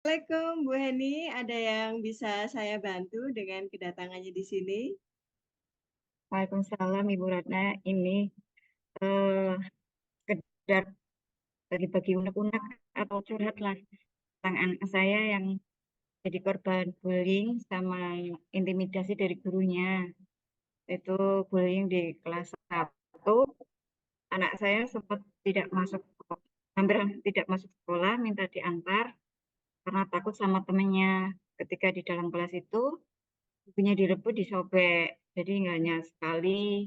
Assalamualaikum Bu Heni, ada yang bisa saya bantu dengan kedatangannya di sini? Waalaikumsalam Ibu Ratna. Ini eh, sekedar bagi-bagi unek-unek atau curhat lah tentang anak saya yang jadi korban bullying sama intimidasi dari gurunya. Itu bullying di kelas 1. Anak saya sempat tidak masuk, hampir tidak masuk sekolah, minta diantar karena takut sama temennya. Ketika di dalam kelas itu, bukunya direbut, disobek. Jadi nggak hanya sekali,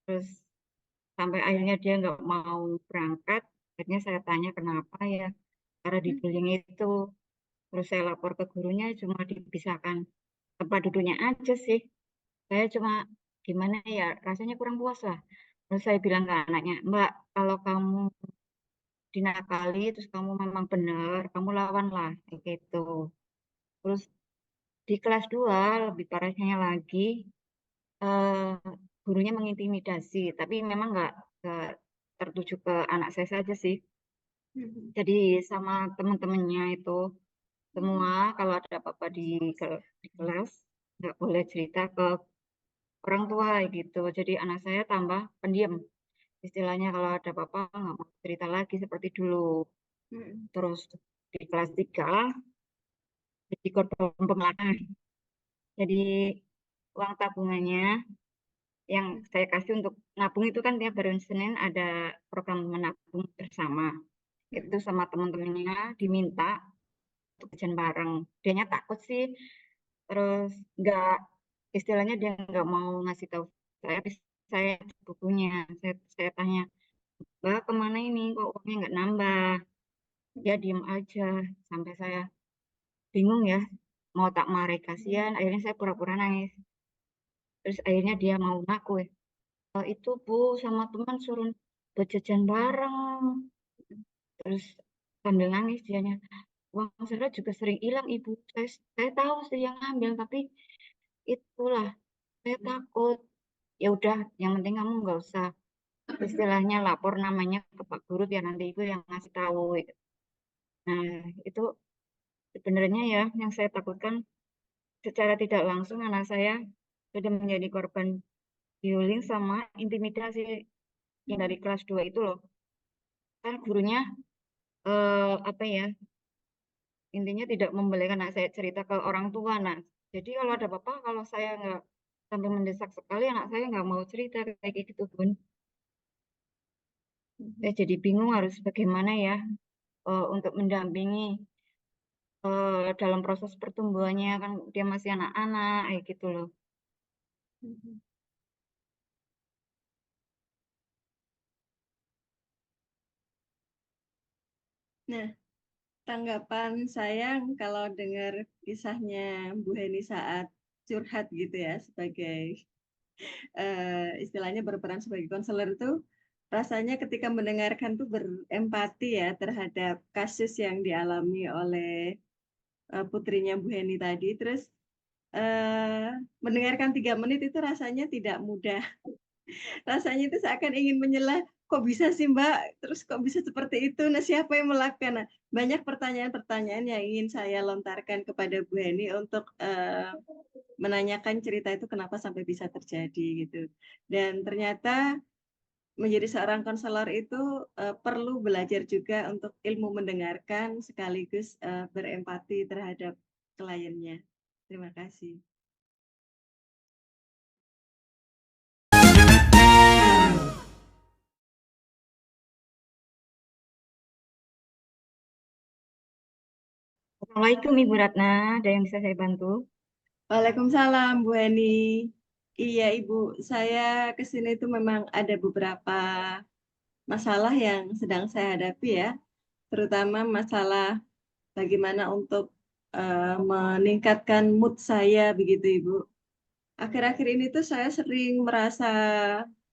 terus sampai akhirnya dia nggak mau berangkat. Akhirnya saya tanya kenapa ya, karena dibullying itu. Terus saya lapor ke gurunya, cuma dipisahkan tempat duduknya aja sih. Saya cuma gimana ya, rasanya kurang puas lah. Terus saya bilang ke anaknya, Mbak, kalau kamu dinakali terus kamu memang benar, kamu lawan lah kayak gitu. Terus di kelas 2 lebih parahnya lagi, eh, gurunya mengintimidasi, tapi memang nggak tertuju ke anak saya saja sih. Mhm. Jadi sama teman-temannya itu semua kalau ada apa-apa di kelas nggak boleh cerita ke orang tua gitu. Jadi anak saya tambah pendiam. Istilahnya kalau ada apa-apa nggak mau cerita lagi seperti dulu. Mhm. Terus di kelas 3 jadi korban pemelakan. Jadi uang tabungannya yang saya kasih untuk nabung itu kan tiap hari Senin ada program menabung bersama. Itu Mhm. sama teman-temannya diminta untuk jajan bareng. Dianya takut sih, terus nggak, istilahnya dia nggak mau ngasih tahu saya. Tapi saya bukunya, saya tanya, Mbak kemana ini kok uangnya nggak nambah? Dia diem aja sampai saya bingung ya, mau tak marah kasihan. Akhirnya saya pura-pura nangis. Terus akhirnya dia mau ngaku ya, itu Bu sama teman suruh buat jajan bareng. Terus sambil nangis dianya, uang saya juga sering hilang Ibu. Saya tahu sih yang ngambil, tapi itulah saya takut. Ya udah, yang penting kamu nggak usah istilahnya lapor namanya ke Pak Guru biar nanti Ibu yang ngasih tahu. Nah, itu sebenarnya ya yang saya takutkan, secara tidak langsung anak saya sudah menjadi korban bullying sama intimidasi yang dari kelas 2 itu loh. Kan gurunya apa ya, intinya tidak membolehkan anak saya cerita ke orang tua. Nah, jadi kalau ada apa-apa, kalau saya nggak sampai mendesak sekali, anak saya nggak mau cerita kayak gitu pun. Saya Mhm. jadi bingung harus bagaimana ya, untuk mendampingi dalam proses pertumbuhannya, kan dia masih anak-anak kayak gitu loh. Mhm. Nah, tanggapan saya kalau dengar kisahnya Bu Heni saat curhat gitu ya, sebagai istilahnya berperan sebagai konselor itu, rasanya ketika mendengarkan tuh berempati ya terhadap kasus yang dialami oleh putrinya Bu Heni tadi. Terus mendengarkan 3 menit itu rasanya tidak mudah. Rasanya itu seakan ingin menyela, "Kok bisa sih, Mbak? Terus kok bisa seperti itu? Nah, siapa yang melakukan?" Nah, banyak pertanyaan-pertanyaan yang ingin saya lontarkan kepada Bu Heni untuk, menanyakan cerita itu kenapa sampai bisa terjadi gitu. Dan ternyata menjadi seorang konselor itu, perlu belajar juga untuk ilmu mendengarkan sekaligus, berempati terhadap kliennya. Terima kasih. Assalamualaikum Ibu Ratna, ada yang bisa saya bantu? Waalaikumsalam Bu Heni. Iya Ibu, saya ke sini itu memang ada beberapa masalah yang sedang saya hadapi ya, terutama masalah bagaimana untuk, meningkatkan mood saya begitu Ibu. Akhir-akhir ini tuh saya sering merasa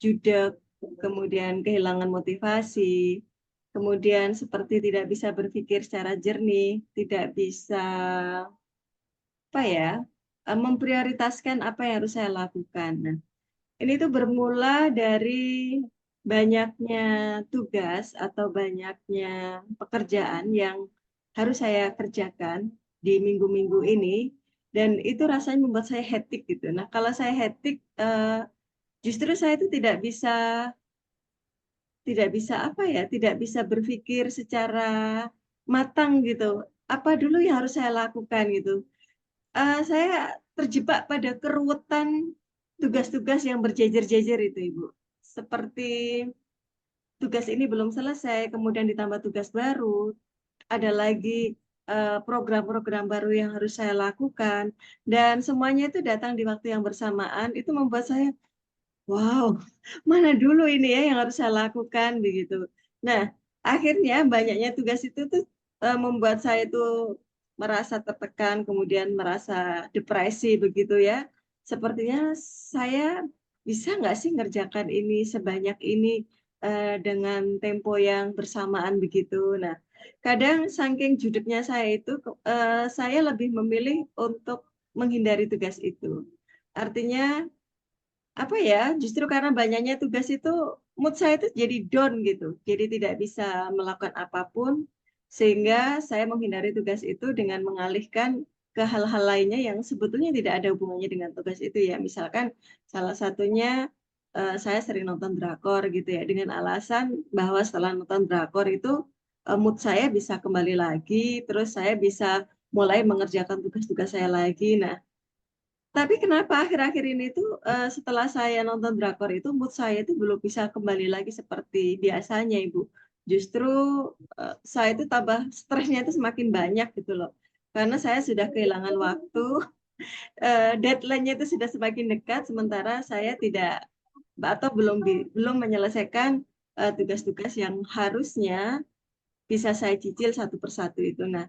judek, kemudian kehilangan motivasi, kemudian seperti tidak bisa berpikir secara jernih, tidak bisa apa ya, memprioritaskan apa yang harus saya lakukan. Nah, ini tuh bermula dari banyaknya tugas atau banyaknya pekerjaan yang harus saya kerjakan di minggu-minggu ini, dan itu rasanya membuat saya hektik gitu. Nah, kalau saya hektik, justru saya itu tidak bisa apa ya, tidak bisa berpikir secara matang gitu. Apa dulu yang harus saya lakukan gitu. Saya terjebak pada keruwetan tugas-tugas yang berjejer-jejer itu, Ibu. Seperti tugas ini belum selesai, kemudian ditambah tugas baru, ada lagi, program-program baru yang harus saya lakukan, dan semuanya itu datang di waktu yang bersamaan, itu membuat saya, "Wow, mana dulu ini ya yang harus saya lakukan?" Begitu. Nah, akhirnya banyaknya tugas itu tuh, membuat saya itu merasa tertekan, kemudian merasa depresi begitu ya. Sepertinya saya bisa nggak sih ngerjakan ini sebanyak ini, dengan tempo yang bersamaan begitu. Nah, kadang saking judeknya saya itu, saya lebih memilih untuk menghindari tugas itu. Artinya apa ya, justru karena banyaknya tugas itu, mood saya itu jadi down gitu. Jadi tidak bisa melakukan apapun, sehingga saya menghindari tugas itu dengan mengalihkan ke hal-hal lainnya yang sebetulnya tidak ada hubungannya dengan tugas itu ya. Misalkan salah satunya, saya sering nonton drakor gitu ya, dengan alasan bahwa setelah nonton drakor itu, mood saya bisa kembali lagi, terus saya bisa mulai mengerjakan tugas-tugas saya lagi. Nah, tapi kenapa akhir-akhir ini tuh, setelah saya nonton drakor itu, mood saya itu belum bisa kembali lagi seperti biasanya, Ibu. Justru, saya itu tambah stresnya itu semakin banyak gitu loh. Karena saya sudah kehilangan waktu, deadline-nya itu sudah semakin dekat, sementara saya tidak atau belum menyelesaikan, tugas-tugas yang harusnya bisa saya cicil satu persatu itu. Nah,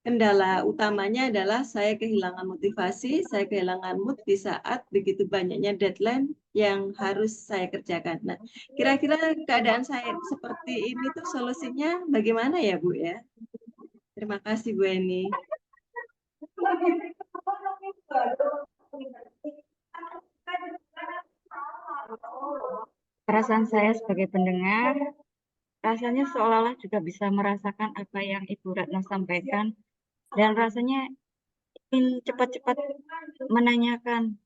kendala utamanya adalah saya kehilangan motivasi, saya kehilangan mood di saat begitu banyaknya deadline yang harus saya kerjakan. Nah, kira-kira keadaan saya seperti ini tuh solusinya bagaimana ya, Bu, ya? Terima kasih, Bu Eni. Perasaan saya sebagai pendengar, rasanya seolah-olah juga bisa merasakan apa yang Ibu Ratna sampaikan, dan rasanya ingin cepat-cepat menanyakan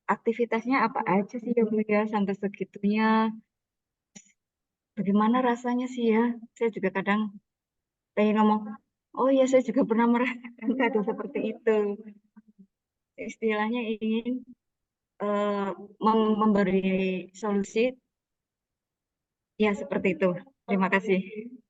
aktivitasnya apa aja sih ya Bu ya, sampai segitunya. Bagaimana rasanya sih ya? Saya juga kadang pengen ngomong, oh ya saya juga pernah merasakan keadaan seperti itu. Istilahnya ingin eh, memberi solusi, ya seperti itu. Terima kasih.